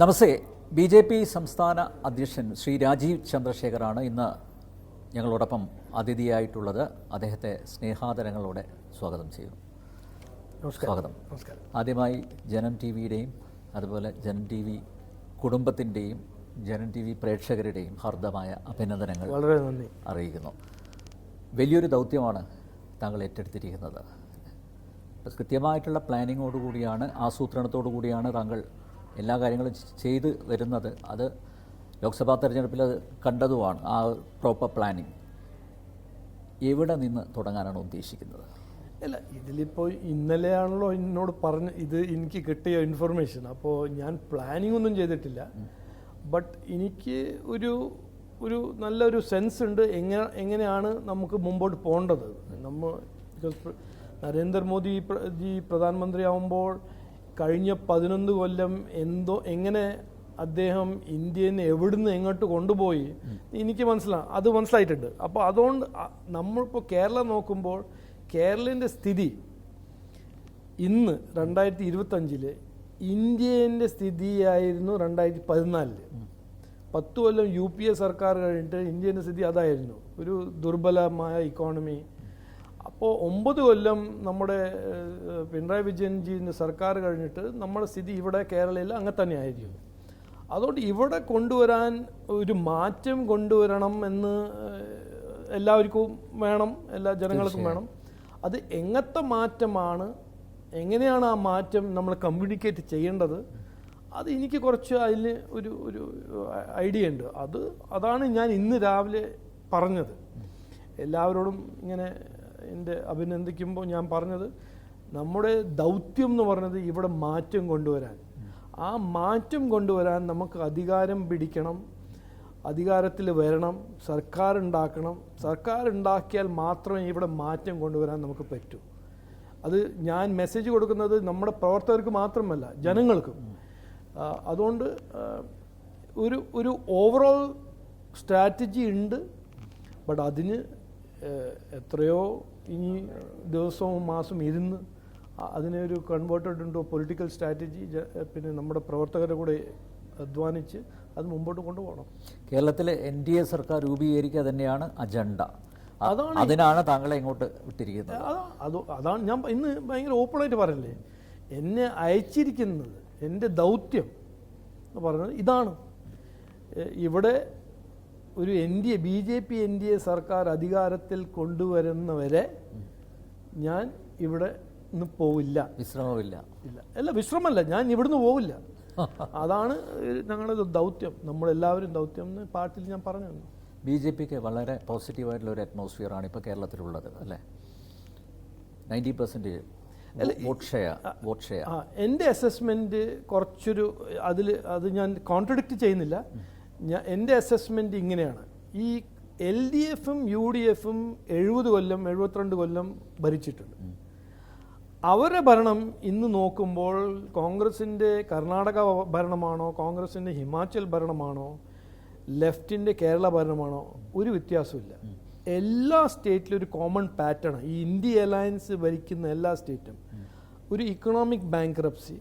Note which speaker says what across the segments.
Speaker 1: നമസ്തേ. BJP. സംസ്ഥാന അധ്യക്ഷൻ ശ്രീ രാജീവ് ചന്ദ്രശേഖറാണ് ഇന്ന് ഞങ്ങളോടൊപ്പം അതിഥിയായിട്ടുള്ളത്. അദ്ദേഹത്തെ സ്നേഹാദരങ്ങളോടെ സ്വാഗതം ചെയ്യുന്നു. സ്വാഗതം. ആദ്യമായി ജനം ടി വിയുടെയും അതുപോലെ ജനം ടി വി കുടുംബത്തിൻ്റെയും ജനം ടി വി പ്രേക്ഷകരുടെയും ഹാർദമായ അഭിനന്ദനങ്ങൾ
Speaker 2: വളരെ നന്ദി
Speaker 1: അറിയിക്കുന്നു. വലിയൊരു ദൗത്യമാണ് താങ്കൾ ഏറ്റെടുത്തിരിക്കുന്നത്. കൃത്യമായിട്ടുള്ള പ്ലാനിങ്ങോടുകൂടിയാണ്, ആസൂത്രണത്തോടു കൂടിയാണ് താങ്കൾ എല്ലാ കാര്യങ്ങളും ചെയ്ത് വരുന്നത്. അത് ലോക്സഭാ തെരഞ്ഞെടുപ്പിൽ കണ്ടതുമാണ്, ആ പ്രോപ്പർ പ്ലാനിങ്. എവിടെ നിന്ന് തുടങ്ങാനാണ് ഉദ്ദേശിക്കുന്നത്?
Speaker 2: അല്ല, ഇതിലിപ്പോൾ ഇന്നലെയാണല്ലോ എന്നോട് പറഞ്ഞ് ഇത് എനിക്ക് കിട്ടിയ ഇൻഫർമേഷൻ. അപ്പോൾ ഞാൻ പ്ലാനിങ് ഒന്നും ചെയ്തിട്ടില്ല. ബട്ട് എനിക്ക് ഒരു നല്ലൊരു സെൻസ് ഉണ്ട് എങ്ങനെയാണ് നമുക്ക് മുമ്പോട്ട് പോകേണ്ടത്. ബിക്കോസ് നരേന്ദ്രമോദി ജി പ്രധാനമന്ത്രി ആകുമ്പോൾ കഴിഞ്ഞ 11 കൊല്ലം എങ്ങനെ അദ്ദേഹം ഇന്ത്യനെ എവിടുന്ന് എങ്ങോട്ട് കൊണ്ടുപോയി എനിക്ക് മനസ്സിലായിട്ടുണ്ട്. അപ്പോൾ അതുകൊണ്ട് നമ്മളിപ്പോൾ കേരളം നോക്കുമ്പോൾ കേരളത്തിൻ്റെ സ്ഥിതി ഇന്ന് 2025 ഇന്ത്യൻ്റെ സ്ഥിതിയായിരുന്നു 2014. 10 കൊല്ലം UPA സർക്കാർ കഴിഞ്ഞിട്ട് ഇന്ത്യൻ്റെ സ്ഥിതി അതായിരുന്നു, ഒരു ദുർബലമായ ഇക്കോണമി. അപ്പോൾ 9 കൊല്ലം നമ്മുടെ പിണറായി വിജയൻജിൻ്റെ സർക്കാർ കഴിഞ്ഞിട്ട് നമ്മുടെ സ്ഥിതി ഇവിടെ കേരളയിൽ അങ്ങനെ തന്നെ ആയിരിക്കും. അതുകൊണ്ട് ഇവിടെ കൊണ്ടുവരാൻ ഒരു മാറ്റം കൊണ്ടുവരണം എന്ന് എല്ലാവർക്കും വേണം, എല്ലാ ജനങ്ങൾക്കും വേണം. അത് എങ്ങനത്തെ മാറ്റമാണ്, എങ്ങനെയാണ് ആ മാറ്റം നമ്മൾ കമ്മ്യൂണിക്കേറ്റ് ചെയ്യേണ്ടത്, അത് എനിക്ക് കുറച്ച് അതിൽ ഒരു ഐഡിയ ഉണ്ട്. അതാണ് ഞാൻ ഇന്ന് രാവിലെ പറഞ്ഞത്. എല്ലാവരോടും ഇങ്ങനെ എൻ്റെ അഭിനന്ദിക്കുമ്പോൾ ഞാൻ പറഞ്ഞത്, നമ്മുടെ ദൗത്യം എന്ന് പറഞ്ഞത് ഇവിടെ മാറ്റം കൊണ്ടുവരാൻ. ആ മാറ്റം കൊണ്ടുവരാൻ നമുക്ക് അധികാരം പിടിക്കണം, അധികാരത്തിൽ വരണം, സർക്കാർ ഉണ്ടാക്കണം. സർക്കാർ ഉണ്ടാക്കിയാൽ മാത്രമേ ഇവിടെ മാറ്റം കൊണ്ടുവരാൻ നമുക്ക് പറ്റൂ. അത് ഞാൻ മെസ്സേജ് കൊടുക്കുന്നത് നമ്മുടെ പ്രവർത്തകർക്ക് മാത്രമല്ല, ജനങ്ങൾക്കും. അതുകൊണ്ട് ഒരു ഓവറോൾ സ്ട്രാറ്റജി ഉണ്ട്. ബട്ട് അതിന് എത്രയോ ഇനി ദിവസവും മാസം ഇരുന്ന് അതിനെ ഒരു കൺവേർട്ടഡ് ഇൻടു പൊളിറ്റിക്കൽ സ്ട്രാറ്റജി പിന്നെ നമ്മുടെ പ്രവർത്തകരുടെ കൂടെ അധ്വാനിച്ച് അത് മുമ്പോട്ട് കൊണ്ടുപോകണം.
Speaker 1: കേരളത്തിലെ NDA സർക്കാർ രൂപീകരിക്കുക തന്നെയാണ് അജണ്ട. അതിനാണ് താങ്കളെ ഇങ്ങോട്ട് വിട്ടിരിക്കുന്നത്.
Speaker 2: അതാണ് ഞാൻ ഇന്ന് ഭയങ്കര ഓപ്പണായിട്ട് പറയല്ലേ, എന്നെ അയച്ചിരിക്കുന്നത്, എൻ്റെ ദൗത്യം എന്ന് പറയുന്നത് ഇതാണ്. ഇവിടെ ഒരു BJP NDA സർക്കാർ അധികാരത്തിൽ കൊണ്ടുവരുന്നവരെ ഞാൻ ഇവിടെ നിന്ന് പോവില്ല.
Speaker 1: വിശ്രമമില്ല.
Speaker 2: അല്ല, വിശ്രമമല്ല, ഞാൻ ഇവിടുന്ന് പോവില്ല. അതാണ് ഞങ്ങളുടെ ദൗത്യം, നമ്മളെല്ലാവരും ദൗത്യം എന്ന് പാർട്ടിയിൽ ഞാൻ പറഞ്ഞു.
Speaker 1: BJPക്ക് വളരെ പോസിറ്റീവായിട്ടുള്ള ഒരു അറ്റ്മോസ്ഫിയറാണ് ഇപ്പോൾ കേരളത്തിലുള്ളത്, അല്ലേ? 90% വോട്ട് ഷെയർ. എൻ്റെ അസസ്മെൻറ്റ് കുറച്ചൊരു അത് ഞാൻ കോൺട്രഡിക്റ്റ് ചെയ്യുന്നില്ല. എൻ്റെ അസസ്മെൻറ്റ് ഇങ്ങനെയാണ്. ഈ LDFും UDFും 72 കൊല്ലം ഭരിച്ചിട്ടുണ്ട്. അവരുടെ ഭരണം ഇന്ന് നോക്കുമ്പോൾ കോൺഗ്രസിൻ്റെ കർണാടക ഭരണമാണോ, കോൺഗ്രസിൻ്റെ ഹിമാചൽ ഭരണമാണോ, ലെഫ്റ്റിൻ്റെ കേരള ഭരണമാണോ, ഒരു വ്യത്യാസമില്ല. എല്ലാ സ്റ്റേറ്റിലും ഒരു കോമൺ പാറ്റേൺ. ഈ ഇന്ത്യ അലയൻസ് ഭരിക്കുന്ന എല്ലാ സ്റ്റേറ്റും ഒരു ഇക്കണോമിക് ബാങ്ക്രപ്സി.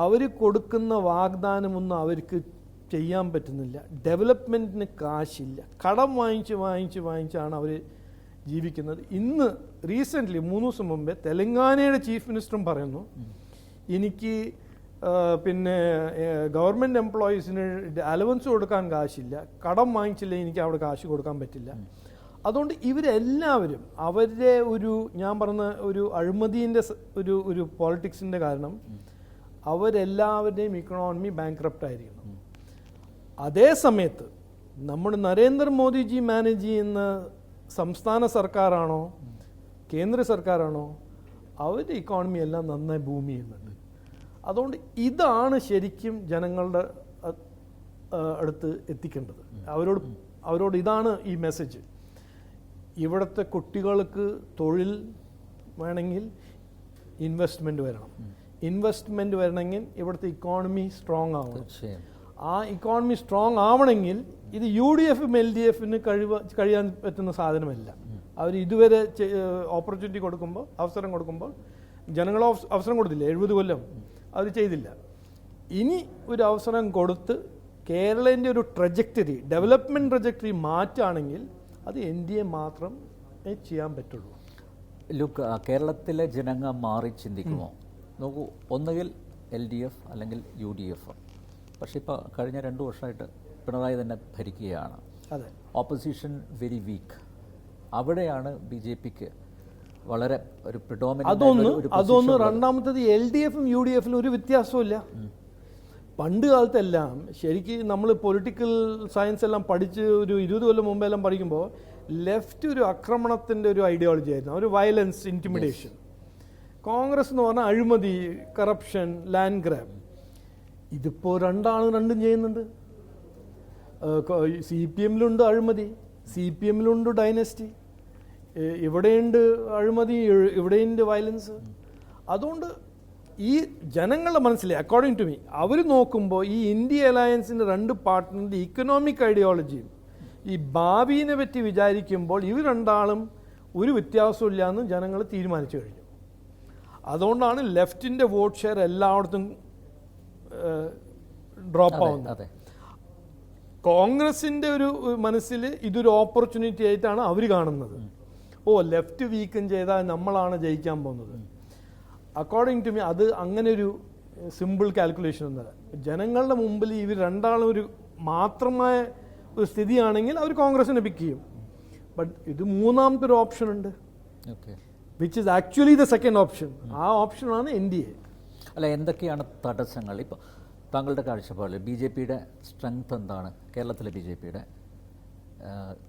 Speaker 1: അവർ കൊടുക്കുന്ന വാഗ്ദാനമൊന്നും അവർക്ക് ചെയ്യാൻ പറ്റുന്നില്ല. ഡെവലപ്മെൻറ്റിന് കാശില്ല. കടം വാങ്ങിച്ചാണ് അവർ ജീവിക്കുന്നത്. ഇന്ന് റീസെൻ്റ്ലി 3 ദിവസം മുമ്പേ തെലങ്കാനയുടെ ചീഫ് മിനിസ്റ്ററും പറയുന്നു, എനിക്ക് പിന്നെ ഗവൺമെൻറ് എംപ്ലോയീസിന് അലവൻസ് കൊടുക്കാൻ കാശില്ല, കടം വാങ്ങിച്ചില്ലെങ്കിൽ എനിക്ക് അവിടെ കാശ് കൊടുക്കാൻ പറ്റില്ല. അതുകൊണ്ട് ഇവരെല്ലാവരും അവരുടെ ഞാൻ പറഞ്ഞ ഒരു അഴിമതിൻ്റെ ഒരു പോളിറ്റിക്സിൻ്റെ കാരണം അവരെല്ലാവരുടെയും ഇക്കണോമി ബാങ്ക്രപ്റ്റ് ആയിരിക്കണം. അതേ സമയത്ത് നമ്മുടെ നരേന്ദ്രമോദിജി മാനേജ് ചെയ്യുന്ന സംസ്ഥാന സർക്കാരാണോ കേന്ദ്ര സർക്കാരാണോ, അവരുടെ ഇക്കോണമി എല്ലാം നന്നായി ബൂം ചെയ്യുന്നുണ്ട്. അതുകൊണ്ട് ഇതാണ് ശരിക്കും ജനങ്ങളുടെ അടുത്ത് എത്തിക്കേണ്ടത്. അവരോട് ഇതാണ് ഈ മെസ്സേജ്. ഇവിടുത്തെ കുട്ടികൾക്ക് തൊഴിൽ വേണമെങ്കിൽ ഇൻവെസ്റ്റ്മെൻറ്റ് വരണം. ഇൻവെസ്റ്റ്മെൻറ്റ് വരണമെങ്കിൽ ഇവിടുത്തെ ഇക്കോണമി സ്ട്രോങ് ആവണം. ആ ഇക്കോണമി സ്ട്രോങ് ആവണമെങ്കിൽ ഇത് UDFും LDFിന് കഴിയാൻ പറ്റുന്ന സാധനമല്ല. അവർ ഇതുവരെ ഓപ്പർച്യൂണിറ്റി കൊടുക്കുമ്പോൾ, അവസരം കൊടുക്കുമ്പോൾ ജനങ്ങൾ അവസരം കൊടുത്തില്ല. 70 കൊല്ലം അവർ ചെയ്തില്ല.
Speaker 2: ഇനി ഒരു അവസരം കൊടുത്ത് കേരളത്തിൻ്റെ ഒരു ട്രജക്ടറി, ഡെവലപ്മെൻറ്റ് ട്രജക്ടറി മാറ്റുകയാണെങ്കിൽ അത് എൻ ഡി എ മാത്രമേ ചെയ്യാൻ പറ്റുള്ളൂ.
Speaker 1: ലുക്ക്, കേരളത്തിലെ ജനങ്ങൾ മാറി ചിന്തിക്കുമോ? നോക്കൂ, ഒന്നുകിൽ LDF അല്ലെങ്കിൽ UDF. പക്ഷേ ഇപ്പോൾ കഴിഞ്ഞ 2 വർഷമായിട്ട് പിണറായി തന്നെ ഭരിക്കുകയാണ്.
Speaker 2: അതെ,
Speaker 1: ഓപ്പോസിഷൻ വെരി വീക്ക്. അവിടെയാണ് BJPക്ക് വളരെ ഒരു പ്രിഡോമിനന്റ്.
Speaker 2: അതൊന്ന് രണ്ടാമത്തത് LDF-ഉം UDF-ലും ഒരു വ്യത്യാസമില്ല. പണ്ട് കാലത്തെല്ലാം ശരിക്കും നമ്മൾ പൊളിറ്റിക്കൽ സയൻസ് എല്ലാം പഠിച്ച് ഒരു 20 കൊല്ലം മുമ്പെല്ലാം പഠിക്കുമ്പോൾ ലെഫ്റ്റ് ഒരു ആക്രമണത്തിൻ്റെ ഒരു ഐഡിയോളജി ആയിരുന്നു, ഒരു വയലൻസ്, ഇൻറ്റിമിഡേഷൻ. കോൺഗ്രസ് എന്ന് പറഞ്ഞാൽ അഴിമതി, കറപ്ഷൻ, ലാൻഡ് ഗ്രാബ്. ഇതിപ്പോൾ രണ്ടും ചെയ്യുന്നുണ്ട്. CPM-ലുണ്ട് അഴിമതി, CPM-ലുണ്ട് ഡൈനസ്റ്റി, ഇവിടെയുണ്ട് അഴിമതി, ഇവിടെയുണ്ട് വയലൻസ്. അതുകൊണ്ട് ഈ ജനങ്ങളുടെ മനസ്സിൽ, അക്കോർഡിംഗ് ടു മീ, അവർ നോക്കുമ്പോൾ ഈ ഇന്ത്യ അലയൻസിൻ്റെ 2 പാർട്ട്ണറിൻ്റെ ഇക്കണോമിക് ഐഡിയോളജിയും ഈ ഭാവിയെ പറ്റി വിചാരിക്കുമ്പോൾ ഇവർ രണ്ടാളും ഒരു വ്യത്യാസമില്ല എന്ന് ജനങ്ങൾ തീരുമാനിച്ചു കഴിഞ്ഞു. അതുകൊണ്ടാണ് ലെഫ്റ്റിൻ്റെ വോട്ട് ഷെയർ എല്ലായിടത്തും ഡ്രോപ്പ് ആവുന്നത്. കോൺഗ്രസിൻ്റെ ഒരു മനസ്സിൽ ഇതൊരു ഓപ്പർച്യൂണിറ്റി ആയിട്ടാണ് അവർ കാണുന്നത്. ലെഫ്റ്റ് വീക്കം ചെയ്താൽ നമ്മളാണ് ജയിക്കാൻ പോകുന്നത്. അക്കോർഡിംഗ് ടു മീ അത് അങ്ങനെ ഒരു സിമ്പിൾ കാൽക്കുലേഷൻ ഒന്നല്ല. ജനങ്ങളുടെ മുമ്പിൽ ഇവർ രണ്ടാളും ഒരു മാത്രമായ ഒരു സ്ഥിതിയാണെങ്കിൽ അവർ കോൺഗ്രസിനെ പിക്ക് ചെയ്യും. ബട്ട് ഇത് മൂന്നാമത്തെ ഒരു ഓപ്ഷൻ ഉണ്ട്, which is actually the second option. ആ ഓപ്ഷനാണ് NDA.
Speaker 1: അല്ല, എന്തൊക്കെയാണ് തടസ്സങ്ങൾ? ഇപ്പോൾ താങ്കളുടെ കാഴ്ചപ്പാടിൽ BJPയുടെ സ്ട്രെങ്ത് എന്താണ്? കേരളത്തിലെ BJPയുടെ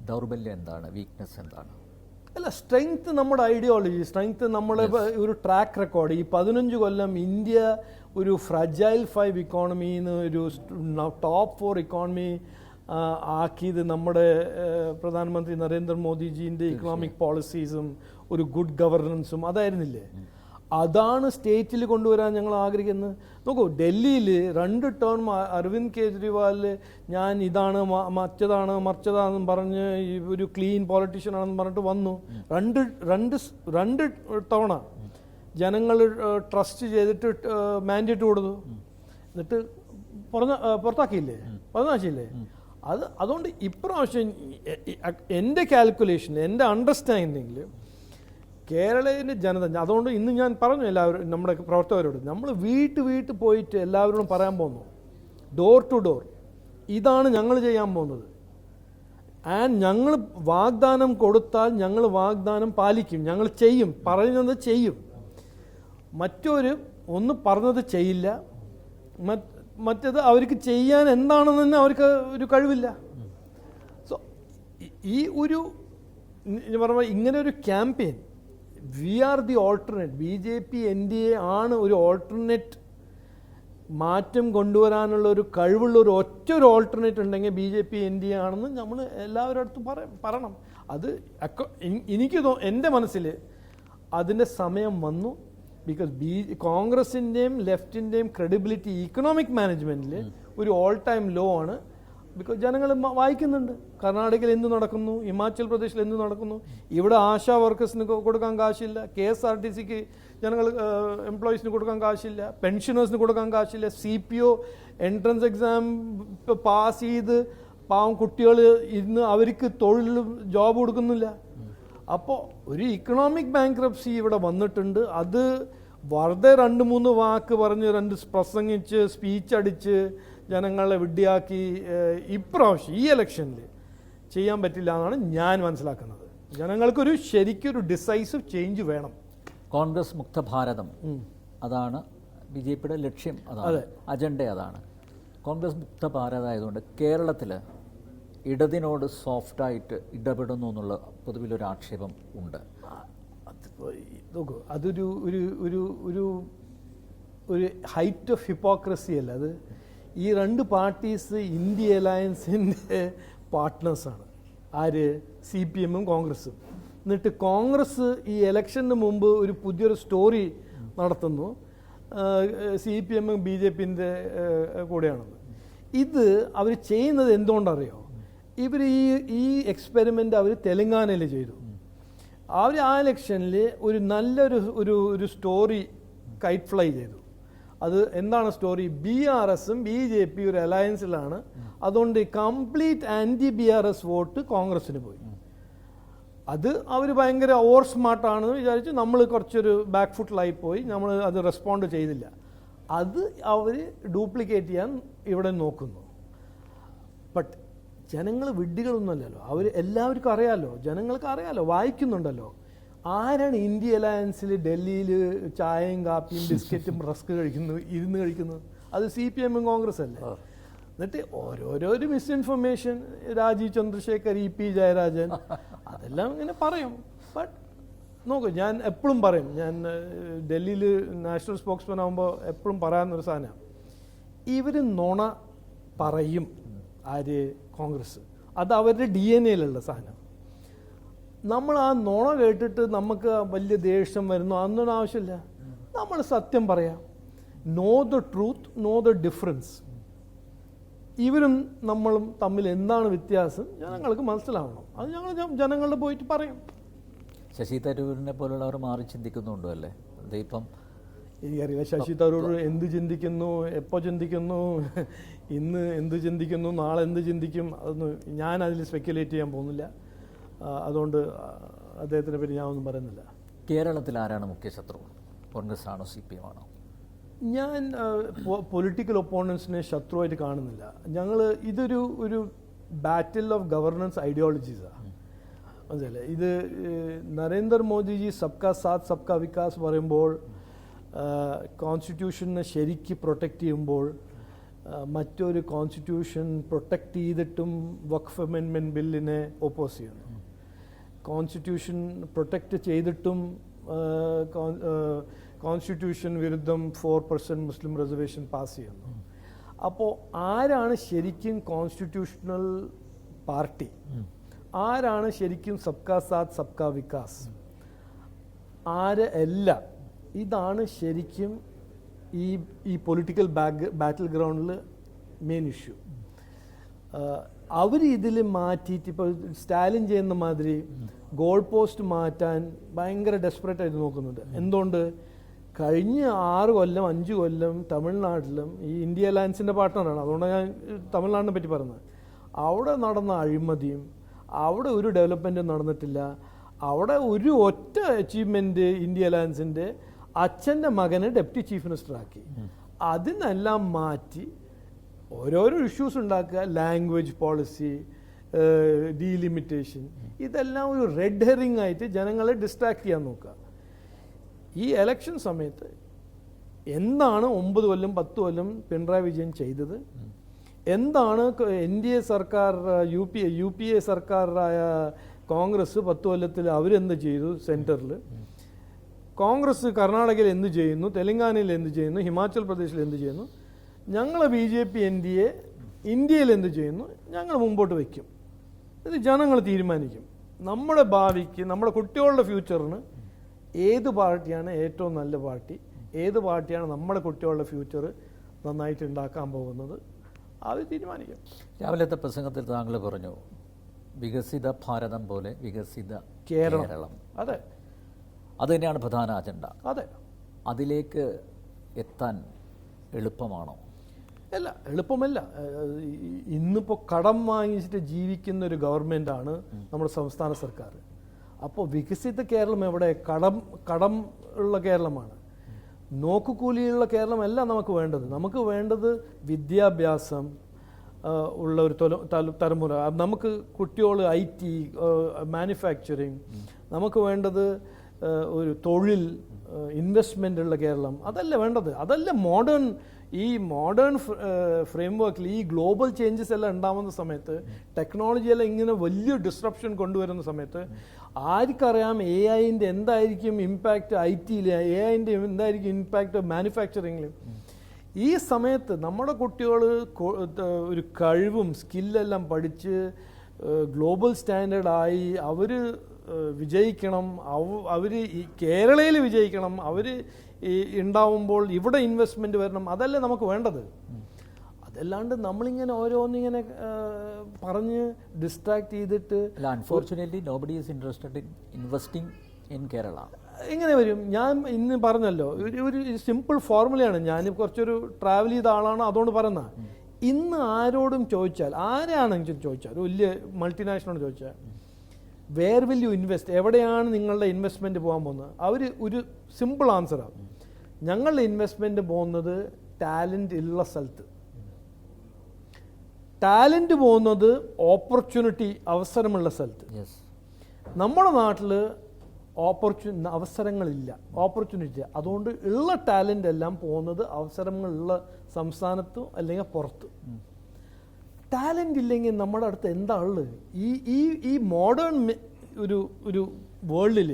Speaker 1: ദൗർബല്യം എന്താണ്? വീക്ക്നെസ് എന്താണ്?
Speaker 2: അല്ല, സ്ട്രെങ്ത് നമ്മുടെ ഐഡിയോളജി, സ്ട്രെങ്ത് നമ്മുടെ ഒരു ട്രാക്ക് റെക്കോർഡ്. ഈ 15 കൊല്ലം ഇന്ത്യ ഒരു ഫ്രജൈൽ 5 ഇക്കോണമിന്ന് ഒരു ടോപ്പ് 4 ഇക്കോണമി ആക്കിയത് നമ്മുടെ പ്രധാനമന്ത്രി നരേന്ദ്രമോദിജീൻ്റെ ഇക്കണോമിക് പോളിസീസും ഒരു ഗുഡ് ഗവർണൻസും അതായിരുന്നില്ലേ? അതാണ് സ്റ്റേറ്റിൽ കൊണ്ടുവരാൻ ഞങ്ങൾ ആഗ്രഹിക്കുന്നത്. നോക്കൂ, ഡൽഹിയിൽ 2 ടേം അരവിന്ദ് കെജ്രിവാൾ ഞാൻ ഇതാണ് മറിച്ചതാണെന്ന് പറഞ്ഞ് ഒരു ക്ലീൻ പോളിറ്റീഷ്യനാണെന്ന് പറഞ്ഞിട്ട് വന്നു. രണ്ട് തവണ ജനങ്ങൾ ട്രസ്റ്റ് ചെയ്തിട്ട് മാൻഡേറ്റ് കൊടുത്തു, എന്നിട്ട് പുറത്താക്കിയില്ലേ, പറഞ്ഞാച്ചില്ലേ? അതുകൊണ്ട് ഇപ്രാവശ്യം എൻ്റെ കാൽക്കുലേഷനിൽ, എൻ്റെ അണ്ടർസ്റ്റാൻഡിങ്ങിൽ കേരളത്തിൻ്റെ ജനത, അതുകൊണ്ട് ഇന്ന് ഞാൻ പറഞ്ഞു എല്ലാവരും, നമ്മുടെ പ്രവർത്തകരോട്, നമ്മൾ വീട്ടിൽ പോയിട്ട് എല്ലാവരോടും പറയാൻ പോകുന്നു, ഡോർ ടു ഡോർ, ഇതാണ് ഞങ്ങൾ ചെയ്യാൻ പോകുന്നത്. ആൻഡ് ഞങ്ങൾ വാഗ്ദാനം കൊടുത്താൽ ഞങ്ങൾ വാഗ്ദാനം പാലിക്കും, ഞങ്ങൾ ചെയ്യും, പറയുന്നത് ചെയ്യും. മറ്റൊരു ഒന്ന് പറഞ്ഞത് ചെയ്യില്ല, മറ്റത് അവർക്ക് ചെയ്യാൻ എന്താണെന്ന് തന്നെ അവർക്ക് ഒരു കഴിവില്ല. സോ ഈ ഒരു പറഞ്ഞ ഇങ്ങനെ ഒരു campaign, we are the alternate, BJP NDA ആണ് ഒരു ഓൾട്ടർനേറ്റ്, മാറ്റം കൊണ്ടുവരാനുള്ള ഒരു കഴിവുള്ള ഒരു ഓൾട്ടർനേറ്റ് ഉണ്ടെങ്കിൽ BJP NDA ആണെന്ന് നമ്മൾ എല്ലാവരുടെ അടുത്തും പറയണം. അത് എനിക്ക് എൻ്റെ മനസ്സിൽ അതിൻ്റെ സമയം വന്നു. ബിക്കോസ് കോൺഗ്രസിൻ്റെയും ലെഫ്റ്റിൻ്റെയും ക്രെഡിബിലിറ്റി ഇക്കണോമിക് മാനേജ്മെൻറ്റിൽ ഒരു ഓൾ ടൈം ലോ ആണ്. ബിക്കോസ് ജനങ്ങൾ വായിക്കുന്നുണ്ട്, കർണാടകയിൽ എന്ത് നടക്കുന്നു, ഹിമാചൽ പ്രദേശിൽ എന്ത് നടക്കുന്നു. ഇവിടെ ആശാ വർക്കേഴ്സിന് കൊടുക്കാൻ കാശില്ല, KSRTCക്ക് ജനങ്ങൾ എംപ്ലോയീസിന് കൊടുക്കാൻ കാശില്ല, പെൻഷനേഴ്സിന് കൊടുക്കാൻ കാശില്ല, CPO എൻട്രൻസ് എക്സാം പാസ് ചെയ്ത് പാവം കുട്ടികൾ ഇന്ന് അവർക്ക് തൊഴിലും ജോബ് കൊടുക്കുന്നില്ല. അപ്പോൾ ഒരു ഇക്കണോമിക് ബാങ്ക്രപ്സി ഇവിടെ വന്നിട്ടുണ്ട്. അത് വെറുതെ 2-3 വാക്ക് പറഞ്ഞ് പ്രസംഗിച്ച് സ്പീച്ച് അടിച്ച് ജനങ്ങളെ വിഡ്ഢിയാക്കി ഇപ്രാവശ്യം ഈ ഇലക്ഷനിൽ ചെയ്യാൻ പറ്റില്ല എന്നാണ് ഞാൻ മനസ്സിലാക്കുന്നത്. ജനങ്ങൾക്കൊരു ശരിക്കൊരു ഡിസൈസീവ് ചേഞ്ച് വേണം.
Speaker 1: കോൺഗ്രസ് മുക്ത ഭാരതം, അതാണ് BJPയുടെ ലക്ഷ്യം, അതാണ് അജണ്ട, അതാണ്. കോൺഗ്രസ് മുക്ത ഭാരതമായതുകൊണ്ട് കേരളത്തിൽ ഇടതിനോട് സോഫ്റ്റായിട്ട് ഇടപെടുന്നു എന്നുള്ള പൊതുവിലൊരു ആക്ഷേപം ഉണ്ട്.
Speaker 2: നോക്കൂ, അതൊരു ഒരു ഒരു ഒരു ഒരു ഹൈറ്റ് ഓഫ് ഹിപ്പോക്രസി അല്ല അത്. ഈ 2 പാർട്ടീസ് ഇന്ത്യ അലയൻസിൻ്റെ പാർട്ട്നേഴ്സാണ്. ആര്? CPM-ഉം കോൺഗ്രസും. എന്നിട്ട് കോൺഗ്രസ് ഈ ഇലക്ഷന് മുമ്പ് ഒരു പുതിയൊരു സ്റ്റോറി നടത്തുന്നു, CPM-ഉം BJP-ൻ്റെ കൂടെയാണെന്ന്. ഇത് അവർ ചെയ്യുന്നത് എന്തുകൊണ്ടറിയോ? ഇവർ ഈ എക്സ്പെരിമെൻ്റ് അവർ തെലങ്കാനയിൽ ചെയ്തു. അവർ ആ ഇലക്ഷനിൽ ഒരു നല്ലൊരു ഒരു സ്റ്റോറി കൈറ്റ് ഫ്ലൈ ചെയ്തു. അത് എന്താണ് സ്റ്റോറി? BRSും BJP ഒരു അലയൻസിലാണ്. അതുകൊണ്ട് കംപ്ലീറ്റ് ആൻറ്റി BRS വോട്ട് കോൺഗ്രസിന് പോയി. അത് അവർ ഭയങ്കര ഓവർ സ്മാർട്ടാണെന്ന് വിചാരിച്ച് നമ്മൾ കുറച്ചൊരു ബാക്ക് ഫുട്ടിലായി പോയി, നമ്മൾ അത് റെസ്പോണ്ട് ചെയ്തില്ല. അത് അവർ ഡ്യൂപ്ലിക്കേറ്റ് ചെയ്യാൻ ഇവിടെ നോക്കുന്നു. ബട്ട് ജനങ്ങൾ വിഡ്ഢികളൊന്നുമല്ലല്ലോ, അവർ എല്ലാവർക്കും അറിയാമല്ലോ, ജനങ്ങൾക്ക് അറിയാമല്ലോ, വായിക്കുന്നുണ്ടല്ലോ. ആരാണ് ഇന്ത്യ അലയൻസിൽ ഡൽഹിയിൽ ചായയും കാപ്പിയും ബിസ്ക്കറ്റും റസ്ക് ഇരുന്ന് കഴിക്കുന്നത്? അത് CPM കോൺഗ്രസ് അല്ലേ. എന്നിട്ട് ഓരോരോ മിസ്ഇൻഫർമേഷൻ, രാജീവ് ചന്ദ്രശേഖർ, EP ജയരാജൻ, അതെല്ലാം ഇങ്ങനെ പറയും. ബട്ട് നോക്കൂ, ഞാൻ എപ്പോഴും പറയും, ഞാൻ ഡൽഹിയിൽ നാഷണൽ സ്പോക്സ്മാൻ ആകുമ്പോൾ എപ്പോഴും പറയാവുന്നൊരു സാധനമാണ്, ഇവർ നുണ പറയും. ആര്? കോൺഗ്രസ്. അത് അവരുടെ DNA സാധനം. നമ്മൾ ആ നുണ കേട്ടിട്ട് നമുക്ക് വലിയ ദേഷ്യം വരുന്നു, അതൊന്നും ആവശ്യമില്ല. നമ്മൾ സത്യം പറയാം. Know the truth, know the difference. ഇവരും നമ്മളും തമ്മിൽ എന്താണ് വ്യത്യാസം ജനങ്ങൾക്ക് മനസ്സിലാവണം. അത് ഞങ്ങൾ ജനങ്ങളുടെ പോയിട്ട് പറയും.
Speaker 1: ശശി തരൂരിനെ പോലുള്ളവർ മാറി ചിന്തിക്കുന്നുണ്ടോ അല്ലേ? അതിപ്പം
Speaker 2: എനിക്കറിയില്ല ശശി തരൂർ എന്ത് ചിന്തിക്കുന്നു, എപ്പോൾ ചിന്തിക്കുന്നു, ഇന്ന് എന്ത് ചിന്തിക്കുന്നു, നാളെ എന്ത് ചിന്തിക്കും, അതൊന്നും ഞാൻ അതിൽ സ്പെക്കുലേറ്റ് ചെയ്യാൻ പോകുന്നില്ല. അതുകൊണ്ട് അദ്ദേഹത്തിനെ പറ്റി ഞാൻ ഒന്നും പറയുന്നില്ല.
Speaker 1: കേരളത്തിൽ ആരാണ് മുഖ്യ ശത്രു? കോൺഗ്രസ് ആണോ CPM ആണോ?
Speaker 2: ഞാൻ പൊളിറ്റിക്കൽ ഒപ്പോണൻസിനെ ശത്രുവായിട്ട് കാണുന്നില്ല. ഇതൊരു ബാറ്റിൽ ഓഫ് ഗവർണൻസ് ഐഡിയോളജീസാണ്. മനസ്സിലല്ലേ? ഇത് നരേന്ദ്രമോദിജി സബ്കാ സാത്ത് സബ്കാ വികാസ് പറയുമ്പോൾ, കോൺസ്റ്റിറ്റ്യൂഷനെ ശരിക്ക് പ്രൊട്ടക്റ്റ് ചെയ്യുമ്പോൾ, മറ്റൊരു കോൺസ്റ്റിറ്റ്യൂഷൻ പ്രൊട്ടക്റ്റ് ചെയ്തിട്ടും വഖഫ് അമെൻമെൻറ്റ് ബില്ലിനെ ഒപ്പോസ് ചെയ്യുന്നു. കോൺസ്റ്റിറ്റ്യൂഷൻ പ്രൊട്ടക്റ്റ് ചെയ്തിട്ടും കോൺസ്റ്റിറ്റ്യൂഷൻ വിരുദ്ധം 4% മുസ്ലിം റിസർവേഷൻ പാസ് ചെയ്യുന്നു. അപ്പോൾ ആരാണ് ശരിക്കും കോൺസ്റ്റിറ്റ്യൂഷണൽ പാർട്ടി? ആരാണ് ശരിക്കും സബ്കാ സാത്ത് സബ്കാ വികാസ്? അല്ല, ഇതാണ് ശരിക്കും ഈ പൊളിറ്റിക്കൽ ബാറ്റിൽ ഗ്രൗണ്ടിൽ മെയിൻ ഇഷ്യൂ. അവർ ഇതിൽ മാറ്റിയിട്ട് ഇപ്പോൾ സ്റ്റാലിൻ ചെയ്യുന്ന മാതിരി ഗോൾ പോസ്റ്റ് മാറ്റാൻ ഭയങ്കര ഡെസ്പറേറ്റ് ആയിട്ട് നോക്കുന്നുണ്ട്. എന്തുകൊണ്ട്? കഴിഞ്ഞ 6 കൊല്ലം 5 കൊല്ലം തമിഴ്നാട്ടിലും ഈ ഇന്ത്യ അലയൻസിൻ്റെ പാർട്ട്ണറാണ്, അതുകൊണ്ടാണ് ഞാൻ തമിഴ്നാടിനെ പറ്റി പറഞ്ഞത്. അവിടെ നടന്ന അഴിമതിയും, അവിടെ ഒരു ഡെവലപ്മെൻറ്റും നടന്നിട്ടില്ല. അവിടെ ഒരു ഒറ്റ അച്ചീവ്മെൻറ്റ് ഇന്ത്യ അലയൻസിൻ്റെ അച്ഛൻ്റെ മകനെ ഡെപ്യൂട്ടി ചീഫ് മിനിസ്റ്റർ ആക്കി. അതിനെല്ലാം മാറ്റി ഓരോരോ ഇഷ്യൂസ് ഉണ്ടാക്കുക. ലാംഗ്വേജ് പോളിസി, ഡീലിമിറ്റേഷൻ, ഇതെല്ലാം ഒരു റെഡ് ഹെറിംഗ് ആയിട്ട് ജനങ്ങളെ ഡിസ്ട്രാക്ട് ചെയ്യാൻ നോക്കുക. ഈ എലക്ഷൻ സമയത്ത് എന്താണ് 9 കൊല്ലം 10 കൊല്ലം പിണറായി വിജയൻ ചെയ്തത്? എന്താണ് NDA സർക്കാർ, UPA സർക്കാരായ കോൺഗ്രസ് 10 കൊല്ലത്തിൽ അവരെന്ത് ചെയ്തു? സെൻറ്ററിൽ കോൺഗ്രസ് കർണാടകയിൽ എന്ത് ചെയ്യുന്നു, തെലങ്കാനയിൽ എന്ത് ചെയ്യുന്നു, ഹിമാചൽ പ്രദേശിൽ എന്ത് ചെയ്യുന്നു, ഞങ്ങൾ BJP NDA ഇന്ത്യയിൽ എന്ത് ചെയ്യുന്നു, ഞങ്ങൾ മുമ്പോട്ട് വയ്ക്കും. ഇത് ജനങ്ങൾ തീരുമാനിക്കും. നമ്മുടെ ഭാവിക്ക്, നമ്മുടെ കുട്ടികളുടെ ഫ്യൂച്ചറിന് ഏത് പാർട്ടിയാണ് ഏറ്റവും നല്ല പാർട്ടി, ഏത് പാർട്ടിയാണ് നമ്മുടെ കുട്ടികളുടെ ഫ്യൂച്ചർ നന്നായിട്ട് ഉണ്ടാക്കാൻ പോകുന്നത്, അത് തീരുമാനിക്കും.
Speaker 1: രാവിലത്തെ പ്രസംഗത്തിൽ താങ്കൾ പറഞ്ഞു വികസിത ഭാരതം പോലെ വികസിത കേരളം.
Speaker 2: അതെ,
Speaker 1: അത് തന്നെയാണ് പ്രധാന അജണ്ട.
Speaker 2: അതെ.
Speaker 1: അതിലേക്ക് എത്താൻ എളുപ്പമാണോ?
Speaker 2: അല്ല, എളുപ്പമല്ല. ഇന്നിപ്പോൾ കടം വാങ്ങിച്ചിട്ട് ജീവിക്കുന്ന ഒരു ഗവൺമെൻറ്റാണ് നമ്മുടെ സംസ്ഥാന സർക്കാർ. അപ്പോൾ വികസിത കേരളം എവിടെ? കടം ഉള്ള കേരളമാണ്. നോക്കുകൂലിയുള്ള കേരളമല്ല നമുക്ക് വേണ്ടത്. നമുക്ക് വേണ്ടത് വിദ്യാഭ്യാസം ഉള്ള ഒരു തലമുറ. നമുക്ക് കുട്ടികൾ IT, മാനുഫാക്ചറിങ്. നമുക്ക് വേണ്ടത് ഒരു തൊഴിൽ, ഇൻവെസ്റ്റ്മെൻ്റ് ഉള്ള കേരളം. അതല്ല വേണ്ടത്. അതല്ല മോഡേൺ ഫ്രെയിംവർക്കിൽ ഈ ഗ്ലോബൽ ചേഞ്ചസ് എല്ലാം ഉണ്ടാവുന്ന സമയത്ത്, ടെക്നോളജിയെല്ലാം ഇങ്ങനെ വലിയ ഡിസ്റപ്ഷൻ കൊണ്ടുവരുന്ന സമയത്ത് ആർക്കറിയാം AI-ൻ്റെ എന്തായിരിക്കും ഇമ്പാക്റ്റ് IT-യിൽ, AI-ൻ്റെ എന്തായിരിക്കും ഇമ്പാക്റ്റ് മാനുഫാക്ചറിങ്ങിൽ. ഈ സമയത്ത് നമ്മുടെ കുട്ടികൾ ഒരു കഴിവും സ്കില്ലെല്ലാം പഠിച്ച് ഗ്ലോബൽ സ്റ്റാൻഡേർഡായി അവർ വിജയിക്കണം. അവർ ഈ കേരളയിൽ വിജയിക്കണം. അവർ ഉണ്ടാവുമ്പോൾ ഇവിടെ ഇൻവെസ്റ്റ്മെൻറ്റ് വരണം. അതല്ലേ നമുക്ക് വേണ്ടത്. അതല്ലാണ്ട് നമ്മളിങ്ങനെ ഓരോന്നിങ്ങനെ പറഞ്ഞ് ഡിസ്ട്രാക്ട് ചെയ്തിട്ട്.
Speaker 1: Unfortunately nobody is interested in investing in Kerala.
Speaker 2: എങ്ങനെ വരും? ഞാൻ ഇന്ന് പറഞ്ഞല്ലോ, ഒരു സിമ്പിൾ ഫോർമുലയാണ്. ഞാൻ കുറച്ചൊരു ട്രാവൽ ചെയ്ത ആളാണ്, അതുകൊണ്ട് പറയുന്ന. ഇന്ന് ആരോടും ചോദിച്ചാൽ, ആരാണെങ്കിലും ചോദിച്ചാൽ, ഒരു വലിയ മൾട്ടിനാഷണലോട് ചോദിച്ചാൽ, വേർ വിൽ യു ഇൻവെസ്റ്റ്, എവിടെയാണ് നിങ്ങളുടെ ഇൻവെസ്റ്റ്മെൻറ്റ് പോകാൻ പോകുന്നത്? അവർ ഒരു സിമ്പിൾ ആൻസറാണ്, ഞങ്ങളുടെ ഇൻവെസ്റ്റ്മെൻറ്റ് പോകുന്നത് ടാലൻറ്റ് ഉള്ള സ്ഥലത്ത്. ടാലൻറ്റ് പോകുന്നത് ഓപ്പർച്യൂണിറ്റി, അവസരമുള്ള സ്ഥലത്ത്. നമ്മുടെ നാട്ടിൽ അവസരങ്ങളില്ല, ഓപ്പർച്യൂണിറ്റി. അതുകൊണ്ട് ഉള്ള ടാലൻ്റ് എല്ലാം പോകുന്നത് അവസരങ്ങളുള്ള സംസ്ഥാനത്തും അല്ലെങ്കിൽ പുറത്ത്. ടാലൻ്റ് ഇല്ലെങ്കിൽ നമ്മുടെ അടുത്ത് എന്താ ഉള്ളത്? ഈ മോഡേൺ ഒരു വേൾഡിൽ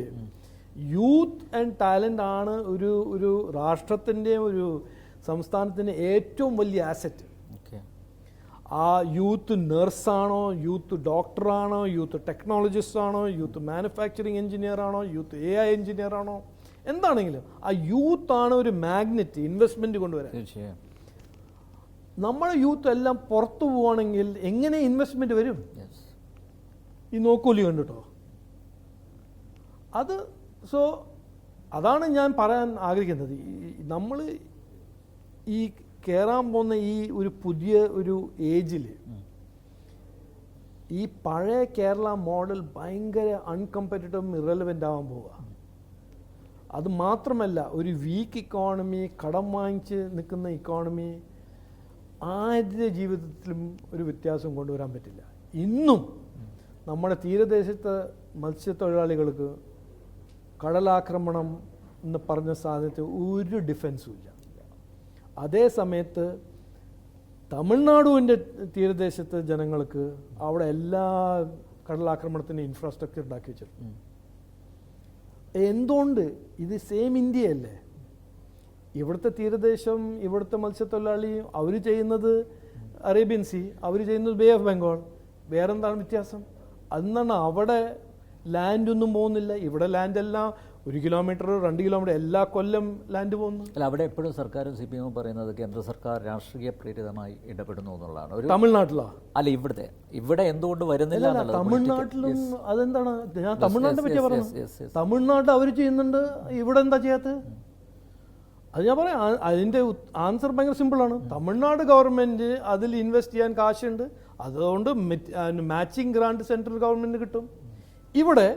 Speaker 2: യൂത്ത് ആൻഡ് ടാലൻ്റ് ആണ് ഒരു രാഷ്ട്രത്തിൻ്റെയും ഒരു സംസ്ഥാനത്തിൻ്റെ ഏറ്റവും വലിയ ആസറ്റ്. ആ യൂത്ത് നഴ്സാണോ, യൂത്ത് ഡോക്ടറാണോ, യൂത്ത് ടെക്നോളജിസ്റ്റ് ആണോ, യൂത്ത് മാനുഫാക്ചറിങ് എഞ്ചിനീയർ ആണോ, യൂത്ത് AI എഞ്ചിനീയർ ആണോ, എന്താണെങ്കിലും ആ യൂത്ത് ആണ് ഒരു മാഗ്നറ്റ് ഇൻവെസ്റ്റ്മെന്റ് കൊണ്ടുവരാൻ. നമ്മുടെ യൂത്ത് എല്ലാം പുറത്തു പോവുകയാണെങ്കിൽ എങ്ങനെ ഇൻവെസ്റ്റ്മെന്റ് വരും? ഈ നോക്കൂലി കണ്ടിട്ടോ അത്. സോ അതാണ് ഞാൻ പറയാൻ ആഗ്രഹിക്കുന്നത്. നമ്മൾ ഈ കയറാൻ പോകുന്ന ഈ ഒരു പുതിയ ഒരു ഏജിൽ ഈ പഴയ കേരള മോഡൽ ഭയങ്കര അൺകമ്പറ്റീവും ഇറലവൻ്റ് ആവാൻ പോവുക. അത് മാത്രമല്ല, ഒരു വീക്ക് ഇക്കോണമി, കടം വാങ്ങിച്ച് നിൽക്കുന്ന ഇക്കോണമി, ആരുടെ ജീവിതത്തിലും ഒരു വ്യത്യാസം കൊണ്ടുവരാൻ പറ്റില്ല. ഇന്നും നമ്മുടെ തീരദേശത്തെ മത്സ്യത്തൊഴിലാളികൾക്ക് കടലാക്രമണം എന്ന് പറഞ്ഞ സാധനത്തിൽ ഒരു ഡിഫൻസും ഇല്ല. അതേ സമയത്ത് തമിഴ്നാടുവിൻ്റെ തീരദേശത്തെ ജനങ്ങൾക്ക് അവിടെ എല്ലാ കടലാക്രമണത്തിൻ്റെ ഇൻഫ്രാസ്ട്രക്ചർ ഉണ്ടാക്കി വെച്ചിട്ടുണ്ട്. എന്തുകൊണ്ട്? ഇത് സെയിം ഇന്ത്യയല്ലേ? ഇവിടുത്തെ തീരദേശം, ഇവിടുത്തെ മത്സ്യത്തൊഴിലാളി അവർ ചെയ്യുന്നത് അറേബ്യൻ സീ, അവർ ചെയ്യുന്നത് ബേ ഓഫ് ബംഗാൾ. വേറെന്താണ് വ്യത്യാസം? അന്നാണ് അവിടെ ലാൻഡൊന്നും പോകുന്നില്ല. ഇവിടെ ലാൻഡെല്ലാം 1 കിലോമീറ്റർ 2 കിലോമീറ്റർ എല്ലാ കൊല്ലം ലാൻഡ് പോകുന്നു.
Speaker 1: അല്ല, അവിടെ എപ്പോഴും സർക്കാരും CPM പറയുന്നത് കേന്ദ്ര സർക്കാർ രാഷ്ട്രീയ പ്രേരിതമായി ഇടപെടുന്നു എന്നുള്ളതാണ്.
Speaker 2: തമിഴ്നാട്ടിലാ? അല്ല,
Speaker 1: ഇവിടെ എന്തുകൊണ്ട് വരുന്നില്ല?
Speaker 2: തമിഴ്നാട്ടിലും അതെന്താണ്? ഞാൻ തമിഴ്നാട്ടിനെ പറ്റിയാ പറഞ്ഞു. തമിഴ്നാട് അവർ ചെയ്യുന്നുണ്ട്, ഇവിടെ എന്താ ചെയ്യാത്തത്? അത് ഞാൻ പറയാം. അതിൻ്റെ ആൻസർ ഭയങ്കര സിമ്പിളാണ്. തമിഴ്നാട് ഗവൺമെൻറ് അതിൽ ഇൻവെസ്റ്റ് ചെയ്യാൻ കാശുണ്ട്, അതുകൊണ്ട് മാച്ചിങ് ഗ്രാന്റ് സെൻട്രൽ ഗവൺമെൻറ് കിട്ടും. ഇവിടെ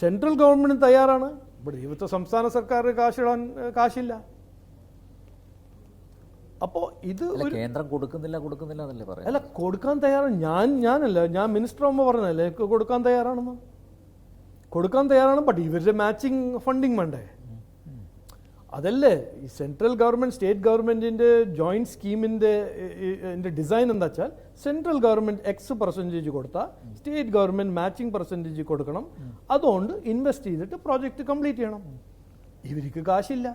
Speaker 2: സെൻട്രൽ ഗവൺമെൻറ് തയ്യാറാണ്, ഇവിടെ ഇവിടുത്തെ സംസ്ഥാന സർക്കാർ കാശിടാൻ കാശില്ല. അപ്പോൾ ഇത്
Speaker 1: കേന്ദ്രം കൊടുക്കുന്നില്ല എന്നല്ലേ പറയാം.
Speaker 2: അല്ല, കൊടുക്കാൻ തയ്യാറാണ്. ഞാനല്ല, ഞാൻ മിനിസ്റ്റർ ആകുമ്പോൾ പറഞ്ഞല്ലേ കൊടുക്കാൻ തയ്യാറാണെന്ന്. കൊടുക്കാൻ തയ്യാറാണ്. ബട്ട് ഇവരുടെ മാച്ചിങ് ഫണ്ടിങ് വേണ്ടേ? അതല്ലേ ഈ സെൻട്രൽ ഗവൺമെൻറ് സ്റ്റേറ്റ് ഗവൺമെൻറ്റിൻ്റെ ജോയിൻറ്റ് സ്കീമിൻ്റെ ഡിസൈൻ എന്താ വെച്ചാൽ, സെൻട്രൽ ഗവൺമെൻറ് X% കൊടുത്താൽ സ്റ്റേറ്റ് ഗവൺമെൻറ് മാച്ചിങ് % കൊടുക്കണം. അതുകൊണ്ട് ഇൻവെസ്റ്റ് ചെയ്തിട്ട് പ്രോജക്റ്റ് കംപ്ലീറ്റ് ചെയ്യണം. ഇവർക്ക് കാശില്ല,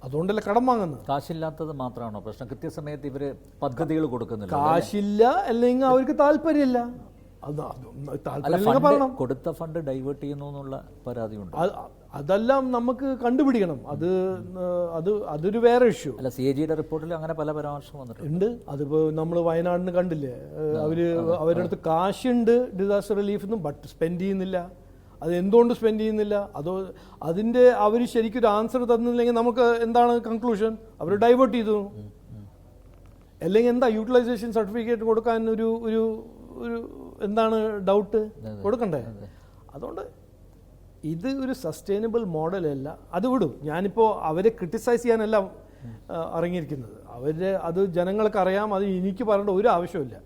Speaker 2: അതുകൊണ്ടല്ലേ കടം വാങ്ങുന്നത്.
Speaker 1: കാശില്ലാത്തത് മാത്രമാണോ പ്രശ്നം? കൃത്യസമയത്ത് ഇവർ പദ്ധതികൾ കൊടുക്കുന്നില്ല.
Speaker 2: കാശില്ല, അല്ലെങ്കിൽ അവർക്ക് താല്പര്യമില്ല.
Speaker 1: കൊടുത്ത ഫണ്ട് ഡൈവേർട്ട് ചെയ്യുന്നു എന്നുള്ള പരാതിയുണ്ട്.
Speaker 2: അതെല്ലാം നമുക്ക് കണ്ടുപിടിക്കണം. അതൊരു വേറെ ഇഷ്യൂ
Speaker 1: അല്ല. CAGയുടെ റിപ്പോർട്ടിൽ അങ്ങനെ പല പരാമർശം വന്നിട്ടുണ്ട്.
Speaker 2: അതിപ്പോൾ നമ്മൾ വയനാടിന് കണ്ടില്ലേ, അവരുടെ അടുത്ത് കാശുണ്ട് ഡിസാസ്റ്റർ റിലീഫിന്നും, ബട്ട് സ്പെൻഡ് ചെയ്യുന്നില്ല. അത് എന്തുകൊണ്ട് സ്പെൻഡ് ചെയ്യുന്നില്ല? അതിൻ്റെ അവർ ശരിക്കൊരു ആൻസർ തന്നില്ലെങ്കിൽ നമുക്ക് എന്താണ് കൺക്ലൂഷൻ? അവർ ഡൈവേർട്ട് ചെയ്തു. അല്ലെങ്കിൽ എന്താ യൂട്ടിലൈസേഷൻ സർട്ടിഫിക്കറ്റ് കൊടുക്കാൻ ഒരു എന്താണ് ഡൗട്ട്? കൊടുക്കണ്ടേ? അതുകൊണ്ട് ഇത് ഒരു സസ്റ്റൈനബിൾ മോഡലല്ല. അത് വിടും. ഞാനിപ്പോൾ അവരെ ക്രിട്ടിസൈസ് ചെയ്യാനല്ല ഇറങ്ങിയിരിക്കുന്നത്. അത് ജനങ്ങൾക്ക് അറിയാം. അത് എനിക്ക് പറയേണ്ട ഒരു ആവശ്യമില്ല.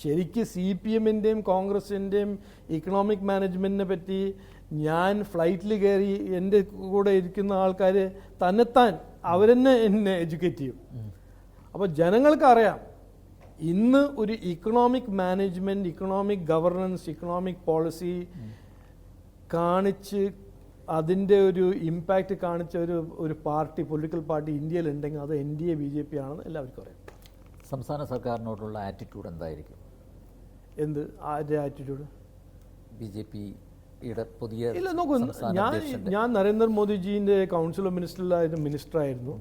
Speaker 2: ശരിക്കും CPMൻ്റെയും കോൺഗ്രസിൻ്റെയും ഇക്കണോമിക് മാനേജ്മെൻറ്റിനെ പറ്റി ഞാൻ ഫ്ലൈറ്റിൽ കയറി എൻ്റെ കൂടെ ഇരിക്കുന്ന ആൾക്കാർ തന്നെത്താൻ അവരെന്നെ എന്നെ എഡ്യൂക്കേറ്റ് ചെയ്യും. അപ്പോൾ ജനങ്ങൾക്ക് അറിയാം ഇന്ന് ഒരു economic management, economic governance, economic policy കാണിച്ച് അതിൻ്റെ ഒരു ഇമ്പാക്റ്റ് കാണിച്ച ഒരു പാർട്ടി, പൊളിറ്റിക്കൽ പാർട്ടി ഇന്ത്യയിൽ ഉണ്ടെങ്കിൽ അത് NDA BJP ആണെന്ന് എല്ലാവർക്കും അറിയാം.
Speaker 1: സംസ്ഥാന സർക്കാരിനോടുള്ള ആറ്റിറ്റ്യൂഡ് എന്തായിരിക്കും?
Speaker 2: എന്ത് ആരുടെ ആറ്റിറ്റ്യൂഡ്?
Speaker 1: BJPയുടെ പുതിയ
Speaker 2: ഇല്ല, നോക്കൂ, ഞാൻ നരേന്ദ്രമോദിജീൻ്റെ കൗൺസിൽ ഓഫ് മിനിസ്റ്ററായിരുന്നു.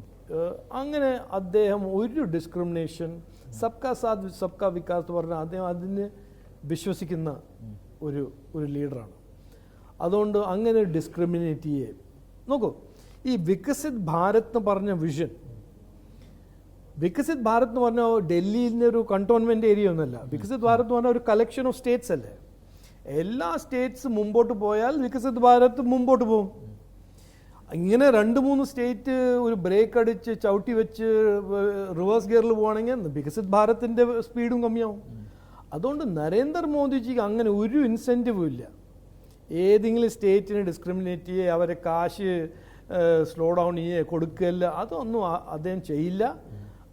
Speaker 2: അങ്ങനെ അദ്ദേഹം ഒരു ഡിസ്ക്രിമിനേഷൻ, സബ്കാ സാത്ത് സബ്കാ വികാസ് എന്ന് പറഞ്ഞാൽ അദ്ദേഹം അതിന് വിശ്വസിക്കുന്ന ഒരു ലീഡറാണ്. അതുകൊണ്ട് അങ്ങനെ ഡിസ്ക്രിമിനേറ്റ് ചെയ്യേ. നോക്കൂ, ഈ വികസിത് ഭാരത് എന്ന് പറഞ്ഞ വിഷൻ, വികസിത് ഭാരത് എന്ന് പറഞ്ഞാൽ ഡൽഹിയിലെ ഒരു കണ്ടോൺമെൻറ്റ് ഏരിയ ഒന്നുമല്ല. വികസിത് ഭാരത് എന്ന് പറഞ്ഞാൽ ഒരു കളക്ഷൻ ഓഫ് സ്റ്റേറ്റ്സ് അല്ലേ. എല്ലാ സ്റ്റേറ്റ്സ് മുമ്പോട്ട് പോയാൽ വികസിത് ഭാരത് മുമ്പോട്ട് പോകും. ഇങ്ങനെ 2-3 സ്റ്റേറ്റ് ഒരു ബ്രേക്ക് അടിച്ച് ചവിട്ടി വെച്ച് റിവേഴ്സ് ഗിയറിൽ പോവുകയാണെങ്കിൽ വികസിത് ഭാരതിൻ്റെ സ്പീഡും കമ്മിയാവും. അതുകൊണ്ട് നരേന്ദ്രമോദിജിക്ക് അങ്ങനെ ഒരു ഇൻസെൻറ്റീവും ഇല്ല ഏതെങ്കിലും സ്റ്റേറ്റിനെ ഡിസ്ക്രിമിനേറ്റ് ചെയ്യുക, അവരെ കാശ് സ്ലോ ഡൗൺ ചെയ്യുക, കൊടുക്കുകയല്ല, അതൊന്നും അദ്ദേഹം ചെയ്യില്ല.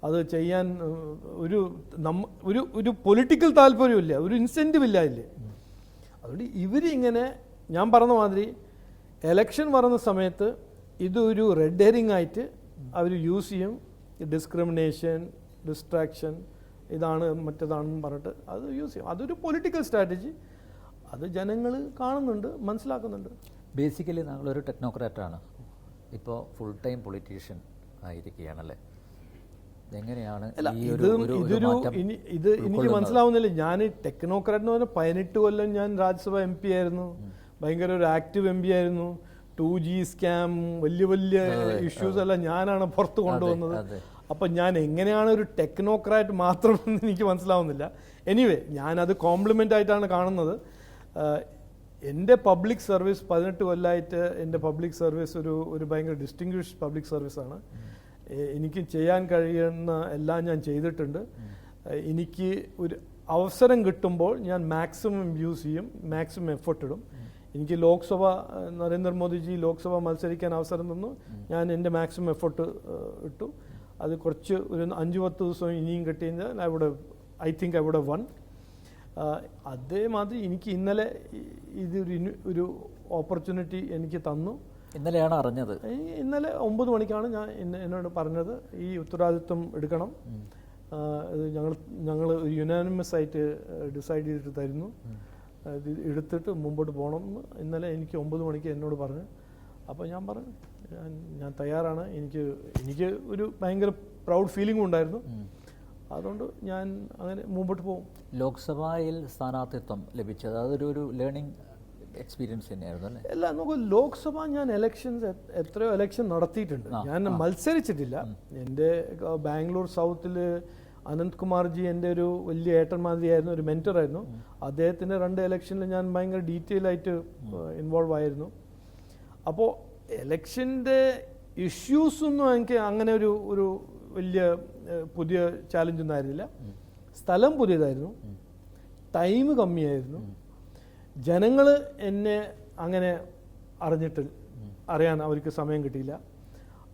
Speaker 2: അത് ചെയ്യാൻ ഒരു പൊളിറ്റിക്കൽ താല്പര്യമില്ല, ഒരു ഇൻസെൻറ്റീവ് ഇല്ല ഇല്ലേ. അതുകൊണ്ട് ഇവരിങ്ങനെ ഞാൻ പറഞ്ഞ മാതിരി എലക്ഷൻ വരുന്ന സമയത്ത് ഇതൊരു റെഡ് ഹെറിംഗ് ആയിട്ട് അവർ യൂസ് ചെയ്യും. ഡിസ്ക്രിമിനേഷൻ, ഡിസ്ട്രാക്ഷൻ, ഇതാണ് മറ്റേതാണെന്ന് പറഞ്ഞിട്ട് അത് യൂസ് ചെയ്യും. അതൊരു പൊളിറ്റിക്കൽ സ്ട്രാറ്റജി. അത് ജനങ്ങൾ കാണുന്നുണ്ട്, മനസ്സിലാക്കുന്നുണ്ട്.
Speaker 1: ബേസിക്കലി താങ്കളൊരു ടെക്നോക്രാറ്റാണ്, ഇപ്പോൾ ഫുൾ ടൈം പൊളിറ്റീഷ്യൻ ആയിരിക്കുകയാണല്ലേ. എങ്ങനെയാണ്
Speaker 2: ഇത് എനിക്ക് മനസ്സിലാവുന്നില്ല. ഞാൻ ടെക്നോക്രാറ്റ് എന്ന് പറഞ്ഞാൽ 18 കൊല്ലം ഞാൻ രാജ്യസഭ MP ആയിരുന്നു, ഭയങ്കര ഒരു ആക്റ്റീവ് MP ആയിരുന്നു. 2G സ്കാം, വലിയ ഇഷ്യൂസ് എല്ലാം ഞാനാണ് പുറത്ത് കൊണ്ടുവന്നത്. അപ്പം ഞാൻ എങ്ങനെയാണ് ഒരു ടെക്നോക്രാറ്റ് മാത്രമെന്ന് എനിക്ക് മനസ്സിലാവുന്നില്ല. എനിവേ, ഞാനത് കോംപ്ലിമെൻ്റ് ആയിട്ടാണ് കാണുന്നത്. എൻ്റെ പബ്ലിക് സർവീസ് 18 കൊല്ലമായിട്ട് എൻ്റെ പബ്ലിക് സർവീസ് ഒരു ഭയങ്കര ഡിസ്റ്റിങ്വിഷ്ഡ് പബ്ലിക് സർവീസാണ്. എനിക്ക് ചെയ്യാൻ കഴിയുന്ന എല്ലാം ഞാൻ ചെയ്തിട്ടുണ്ട്. എനിക്ക് ഒരു അവസരം കിട്ടുമ്പോൾ ഞാൻ മാക്സിമം യൂസ് ചെയ്യും, മാക്സിമം എഫർട്ട് ഇടും. എനിക്ക് ലോക്സഭ, നരേന്ദ്രമോദിജി ലോക്സഭ മത്സരിക്കാൻ അവസരം തന്നു, ഞാൻ എൻ്റെ മാക്സിമം എഫർട്ട് ഇട്ടു. അത് കുറച്ച് ഒരു 5-10 ദിവസം ഇനിയും കിട്ടിയെങ്കിൽ I think I would have won. അതേമാതിരി എനിക്ക് ഇന്നലെ ഒരു ഓപ്പർച്യൂണിറ്റി എനിക്ക് തന്നു.
Speaker 1: ഇന്നലെയാണ് അറിഞ്ഞത്.
Speaker 2: ഇന്നലെ 9 മണിക്കാണ് എന്നോട് പറഞ്ഞത് ഈ ഉത്തരവാദിത്വം എടുക്കണം, ഞങ്ങൾ യുനാനിമസ് ആയിട്ട് ഡിസൈഡ് ചെയ്തിട്ട് തരുന്നു, എടുത്തിട്ട് മുമ്പോട്ട് പോകണം എന്ന് ഇന്നലെ എനിക്ക് 9 മണിക്ക് എന്നോട് പറഞ്ഞു. അപ്പോൾ ഞാൻ പറഞ്ഞു ഞാൻ തയ്യാറാണ്. എനിക്ക് ഒരു ഭയങ്കര പ്രൗഡ് ഫീലിംഗും ഉണ്ടായിരുന്നു. അതുകൊണ്ട് ഞാൻ അങ്ങനെ മുമ്പോട്ട് പോകും.
Speaker 1: ലോക്സഭയിൽ സ്ഥാനാർത്ഥിത്വം ലഭിച്ചത് അതൊരു ലേണിംഗ് എക്സ്പീരിയൻസ് തന്നെയായിരുന്നു അല്ലേ?
Speaker 2: അല്ല, നമുക്ക് ലോക്സഭ ഞാൻ എത്രയോ എലക്ഷൻ നടത്തിയിട്ടുണ്ട്. ഞാൻ മത്സരിച്ചിട്ടില്ല. എൻ്റെ ബാംഗ്ലൂർ സൗത്തിൽ അനന്ത് കുമാർജി എൻ്റെ ഒരു വലിയ ഏട്ടൻ മാതിരിയായിരുന്നു, ഒരു മെൻറ്ററായിരുന്നു. അദ്ദേഹത്തിൻ്റെ 2 ഇലക്ഷനിൽ ഞാൻ ഭയങ്കര ഡീറ്റെയിൽ ആയിട്ട് ഇൻവോൾവ് ആയിരുന്നു. അപ്പോൾ എലക്ഷൻ്റെ ഇഷ്യൂസൊന്നും എനിക്ക് അങ്ങനെ ഒരു വലിയ പുതിയ ചാലഞ്ചൊന്നും ആയിരുന്നില്ല. സ്ഥലം പുതിയതായിരുന്നു, ടൈം കമ്മിയായിരുന്നു, ജനങ്ങൾ എന്നെ അങ്ങനെ അറിയാൻ അവർക്ക് സമയം കിട്ടിയില്ല.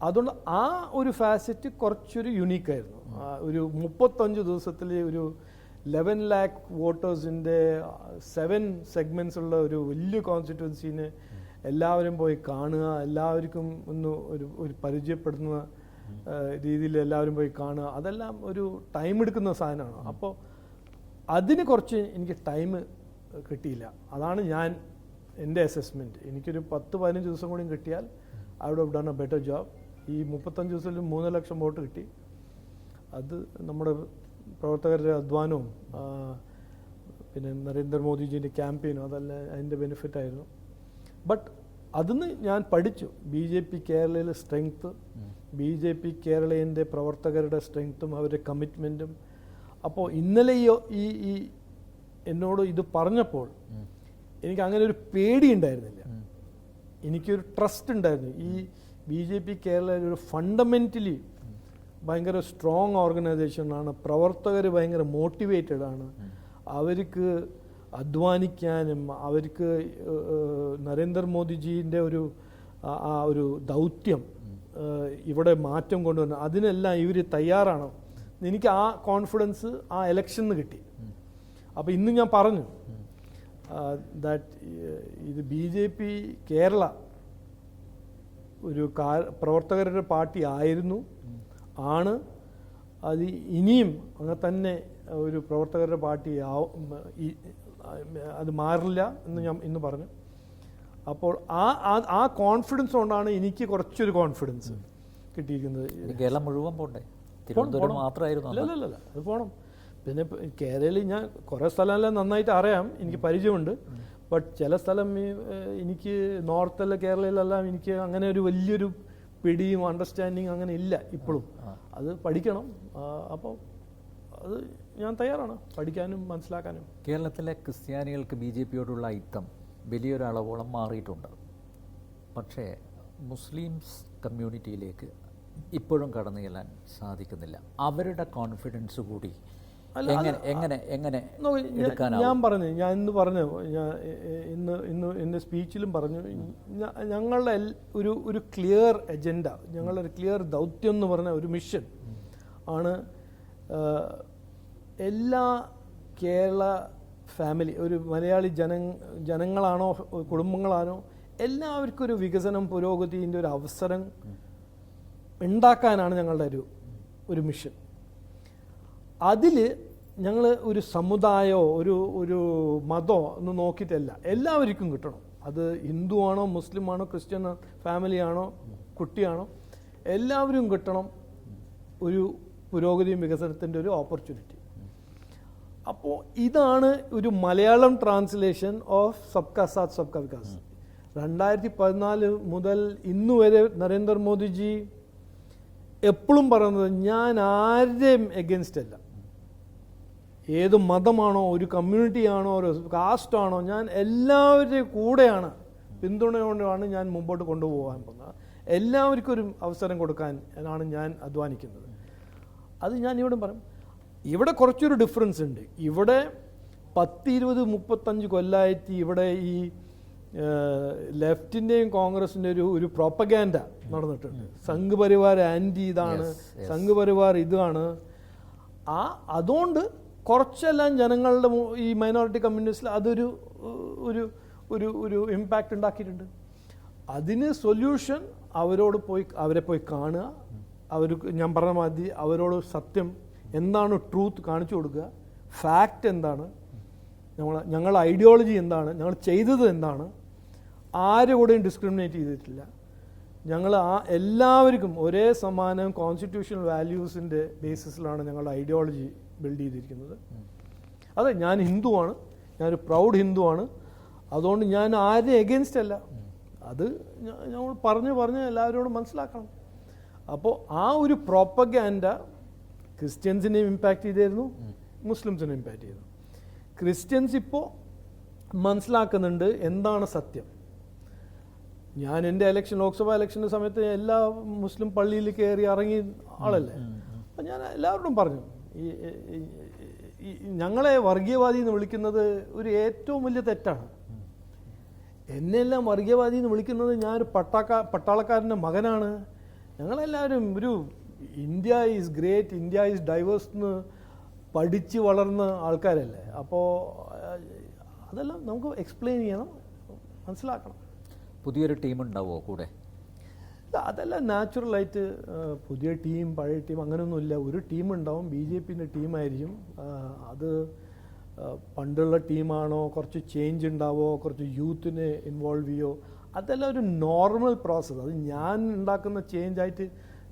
Speaker 2: അതുകൊണ്ട് ആ ഒരു ഫാസറ്റ് കുറച്ചൊരു യുണീക്കായിരുന്നു. ഒരു 35 ദിവസത്തിൽ ഒരു 11 lakh വോട്ടേഴ്സിൻ്റെ 7 സെഗ്മെൻറ്റ്സ് ഉള്ള ഒരു വലിയ കോൺസ്റ്റിറ്റ്യുവൻസീനെ എല്ലാവരും പോയി കാണുക, എല്ലാവർക്കും ഒരു പരിചയപ്പെടുന്ന രീതിയിൽ എല്ലാവരും പോയി കാണുക, അതെല്ലാം ഒരു ടൈം എടുക്കുന്ന സാധനമാണ്. അപ്പോൾ അതിന് കുറച്ച് എനിക്ക് ടൈം കിട്ടിയില്ല. അതാണ് എൻ്റെ അസസ്മെൻറ്റ്. എനിക്കൊരു 10-15 ദിവസം കൂടി കിട്ടിയാൽ I would have done a better job. ഈ 35 ദിവസത്തിൽ 3 ലക്ഷം വോട്ട് കിട്ടി. അത് നമ്മുടെ പ്രവർത്തകരുടെ അധ്വാനവും പിന്നെ നരേന്ദ്രമോദിജീൻ്റെ ക്യാമ്പയിനും അതെല്ലാം അതിൻ്റെ ബെനിഫിറ്റായിരുന്നു. ബട്ട് അതിന്ന് ഞാൻ പഠിച്ചു BJP കേരളയിലെ സ്ട്രെങ്ത്ത്, BJP കേരളീയൻ്റെ പ്രവർത്തകരുടെ സ്ട്രെങ്ത്തും അവരുടെ കമ്മിറ്റ്മെൻറ്റും. അപ്പോൾ ഇന്നലെ ഈ എന്നോട് ഇത് പറഞ്ഞപ്പോൾ എനിക്ക് അങ്ങനെ ഒരു പേടി ഉണ്ടായിരുന്നില്ല, എനിക്കൊരു ട്രസ്റ്റ് ഉണ്ടായിരുന്നു. ഈ BJP കേരളയിൽ ഒരു ഫണ്ടമെൻ്റലി ഭയങ്കര സ്ട്രോങ് ഓർഗനൈസേഷനാണ്, പ്രവർത്തകർ ഭയങ്കര മോട്ടിവേറ്റഡ് ആണ്, അവർക്ക് അധ്വാനിക്കാനും അവർക്ക് നരേന്ദ്രമോദിജീൻ്റെ ഒരു ദൗത്യം ഇവിടെ മാറ്റം കൊണ്ടുവരണം, അതിനെല്ലാം ഇവർ തയ്യാറാണ്. എനിക്ക് ആ കോൺഫിഡൻസ് ആ ഇലക്ഷനിൽ നിന്ന് കിട്ടി. അപ്പോൾ ഇന്ന് ഞാൻ പറഞ്ഞു ദാറ്റ് ഇത് BJP കേരള ഒരു പ്രവർത്തകരുടെ പാർട്ടി ആയിരുന്നു, ആണ്, അത് ഇനിയും അങ്ങനെ തന്നെ ഒരു പ്രവർത്തകരുടെ പാർട്ടി അത് മാറില്ല എന്ന് ഞാൻ ഇന്ന് പറഞ്ഞു. അപ്പോൾ ആ കോൺഫിഡൻസ് കൊണ്ടാണ് എനിക്ക് കുറച്ചൊരു കോൺഫിഡൻസ് കിട്ടിയിരിക്കുന്നത്.
Speaker 1: കേരളം മുഴുവൻ പോണ്ടേ? തിരുവനന്തപുരം മാത്രമായിരുന്നു?
Speaker 2: അല്ലല്ല, അത് പോകണം. പിന്നെ കേരളയിൽ ഞാൻ കുറേ സ്ഥലമെല്ലാം നന്നായിട്ട് അറിയാം, എനിക്ക് പരിചയമുണ്ട്. ബട്ട് ചില സ്ഥലം എനിക്ക് നോർത്തിലെ കേരളയിലെല്ലാം എനിക്ക് അങ്ങനെ ഒരു വലിയൊരു പിടിയും അണ്ടർസ്റ്റാൻഡിങ് അങ്ങനെ ഇല്ല ഇപ്പോഴും. അത് പഠിക്കണം. അപ്പോൾ അത് ഞാൻ തയ്യാറാണ് പഠിക്കാനും മനസ്സിലാക്കാനും.
Speaker 1: കേരളത്തിലെ ക്രിസ്ത്യാനികൾക്ക് BJP-യോടുള്ള ഐക്യം വലിയൊരളവോളം മാറിയിട്ടുണ്ട്. പക്ഷേ മുസ്ലിംസ് കമ്മ്യൂണിറ്റിയിലേക്ക് ഇപ്പോഴും കടന്നു ചെല്ലാൻ സാധിക്കുന്നില്ല. അവരുടെ കോൺഫിഡൻസ് കൂടി എങ്ങനെ
Speaker 2: ഞാൻ പറഞ്ഞു, ഞാൻ ഇന്ന് പറഞ്ഞു, ഞാൻ ഇന്ന് എൻ്റെ സ്പീച്ചിലും പറഞ്ഞു, ഞങ്ങളുടെ ഒരു ക്ലിയർ അജണ്ട, ഞങ്ങളുടെ ഒരു ക്ലിയർ ദൗത്യം എന്ന് പറഞ്ഞ ഒരു മിഷൻ ആണ്. എല്ലാ കേരള ഫാമിലി, ഒരു മലയാളി ജനങ്ങളാണോ കുടുംബങ്ങളാണോ, എല്ലാവർക്കും ഒരു വികസനം പുരോഗതിൻ്റെ ഒരു അവസരം ഉണ്ടാക്കാനാണ് ഞങ്ങളുടെ ഒരു മിഷൻ. അതിൽ ഞങ്ങൾ ഒരു സമുദായമോ ഒരു മതമോ ഒന്നും നോക്കിയിട്ടല്ല, എല്ലാവർക്കും കിട്ടണം. അത് ഹിന്ദു ആണോ മുസ്ലിം ആണോ ക്രിസ്ത്യൻ ഫാമിലിയാണോ കുട്ടിയാണോ എല്ലാവരും കിട്ടണം ഒരു പുരോഗതിയും വികസനത്തിൻ്റെ ഒരു ഓപ്പർച്യൂണിറ്റി. അപ്പോൾ ഇതാണ് ഒരു മലയാളം ട്രാൻസ്ലേഷൻ ഓഫ് സബ്കാ സാത്ത് സബ്കാ വികാസ്. 2014 മുതൽ ഇന്ന് വരെ നരേന്ദ്രമോദിജി എപ്പോഴും പറയുന്നത്, ഞാൻ ആരുടെയും എഗൻസ്റ്റ് അല്ല. ഏത് മതമാണോ, ഒരു കമ്മ്യൂണിറ്റിയാണോ, ഒരു കാസ്റ്റാണോ, ഞാൻ എല്ലാവരുടെയും കൂടെയാണ്, പിന്തുണയോടെയാണ് ഞാൻ മുമ്പോട്ട് കൊണ്ടുപോകാൻ പോകുന്നത്. എല്ലാവർക്കും ഒരു അവസരം കൊടുക്കാൻ ആണ് ഞാൻ അധ്വാനിക്കുന്നത്. അത് ഞാൻ ഇവിടെ പറയും. ഇവിടെ കുറച്ചൊരു ഡിഫറൻസ് ഉണ്ട്. ഇവിടെ 10, 20, 35 കൊല്ലമായിട്ട് ഇവിടെ ഈ ലെഫ്റ്റിൻ്റെയും കോൺഗ്രസിൻ്റെ ഒരു പ്രൊപ്പഗാൻഡ നടന്നിട്ടുണ്ട്. സംഘ് പരിവാർ ആൻറ്റി ഇതാണ്, സംഘ് പരിവാർ ഇതാണ്. അതുകൊണ്ട് കുറച്ചെല്ലാം ജനങ്ങളുടെ ഈ മൈനോറിറ്റി കമ്മ്യൂണിസ്റ്റിൽ അതൊരു ഒരു ഇമ്പാക്റ്റ് ഉണ്ടാക്കിയിട്ടുണ്ട്. അതിന് സൊല്യൂഷൻ അവരെ പോയി കാണുക, ഞാൻ പറഞ്ഞ മാതിരി അവരോട് സത്യം എന്താണ്, ട്രൂത്ത് കാണിച്ചു കൊടുക്കുക, ഫാക്റ്റ് എന്താണ്, ഞങ്ങളുടെ ഐഡിയോളജി എന്താണ്, ഞങ്ങൾ ചെയ്തത് എന്താണ്, ആരും കൂടെയും ഡിസ്ക്രിമിനേറ്റ് ചെയ്തിട്ടില്ല. ഞങ്ങൾ എല്ലാവർക്കും ഒരേ സമാനം കോൺസ്റ്റിറ്റ്യൂഷണൽ വാല്യൂസിൻ്റെ ബേസിസിലാണ് ഞങ്ങളുടെ ഐഡിയോളജി ബിൽഡ് ചെയ്തിരിക്കുന്നത്. അതെ, ഞാൻ ഹിന്ദുവാണ്, ഞാനൊരു പ്രൗഡ് ഹിന്ദുവാണ്. അതുകൊണ്ട് ഞാൻ ആരും എഗൻസ്റ്റ് അല്ല. അത് ഞങ്ങൾ പറഞ്ഞ് എല്ലാവരോടും മനസ്സിലാക്കണം. അപ്പോൾ ആ ഒരു പ്രോപ്പഗാൻഡ ക്രിസ്ത്യൻസിനെയും ഇമ്പാക്റ്റ് ചെയ്തിരുന്നു, മുസ്ലിംസിനെയും ഇമ്പാക്റ്റ് ചെയ്തു. ക്രിസ്ത്യൻസ് ഇപ്പോൾ മനസ്സിലാക്കുന്നുണ്ട് എന്താണ് സത്യം. ഞാൻ എൻ്റെ ലോക്സഭാ ഇലക്ഷൻ്റെ സമയത്ത് എല്ലാ മുസ്ലിം പള്ളിയിൽ കയറി ഇറങ്ങി ആളല്ലേ. അപ്പം ഞാൻ എല്ലാവരോടും പറഞ്ഞു, ഞങ്ങളെ വർഗീയവാദി എന്ന് വിളിക്കുന്നത് ഒരു ഏറ്റവും വലിയ തെറ്റാണ്. എന്നെല്ലാം വർഗീയവാദി എന്ന് വിളിക്കുന്നത് ഞാനൊരു പട്ടാളക്കാരൻ്റെ മകനാണ്. ഞങ്ങളെല്ലാവരും ഒരു India is great, India is diverse എന്ന് പഠിച്ച് വളർന്ന ആൾക്കാരല്ലേ. അപ്പോൾ അതെല്ലാം നമുക്ക് എക്സ്പ്ലെയിൻ ചെയ്യണം, മനസ്സിലാക്കണം.
Speaker 1: പുതിയൊരു ടീം ഉണ്ടാവുമോ കൂടെ?
Speaker 2: അതെല്ലാം നാച്ചുറലായിട്ട് പുതിയ ടീം പഴയ ടീം അങ്ങനെയൊന്നുമില്ല. ഒരു ടീം ഉണ്ടാവും, BJPൻ്റെ ടീമായിരിക്കും. അത് പണ്ടുള്ള ടീമാണോ, കുറച്ച് ചേഞ്ച് ഉണ്ടാവോ, കുറച്ച് യൂത്തിനെ ഇൻവോൾവ് ചെയ്യോ, അതെല്ലാം ഒരു നോർമൽ പ്രോസസ്സ്. അത് ഞാൻ ഉണ്ടാക്കുന്ന ചേഞ്ച് ആയിട്ട്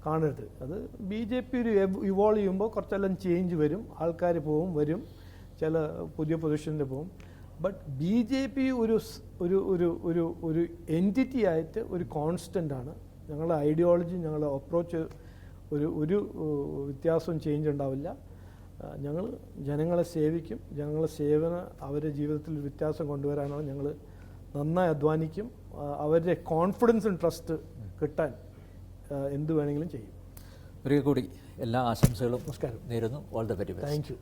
Speaker 2: കാണരുത്. അത് BJP ഒരു ഇവോൾവ് ചെയ്യുമ്പോൾ കുറച്ചെല്ലാം ചേഞ്ച് വരും, ആൾക്കാർ വരും, ചില പുതിയ പൊസിഷനിൽ പോകും. ബട്ട് BJP ഒരു എൻറ്റിറ്റി ആയിട്ട് ഒരു കോൺസ്റ്റൻ്റ് ആണ്. ഞങ്ങളുടെ ഐഡിയോളജി, ഞങ്ങളുടെ അപ്രോച്ച് ഒരു വ്യത്യാസവും ചേഞ്ച് ഉണ്ടാവില്ല. ഞങ്ങൾ ജനങ്ങളെ സേവിക്കും. ജനങ്ങളെ സേവന അവരുടെ ജീവിതത്തിൽ വ്യത്യാസം കൊണ്ടുവരാനാണ് ഞങ്ങൾ നന്നായി അധ്വാനിക്കും. അവരുടെ കോൺഫിഡൻസും ട്രസ്റ്റ് കിട്ടാൻ എന്ത് വേണമെങ്കിലും ചെയ്യും.
Speaker 1: ഒരിക്കൽ കൂടി എല്ലാ ആശംസകളും നേരുന്നു. All the very best.
Speaker 2: Thank you.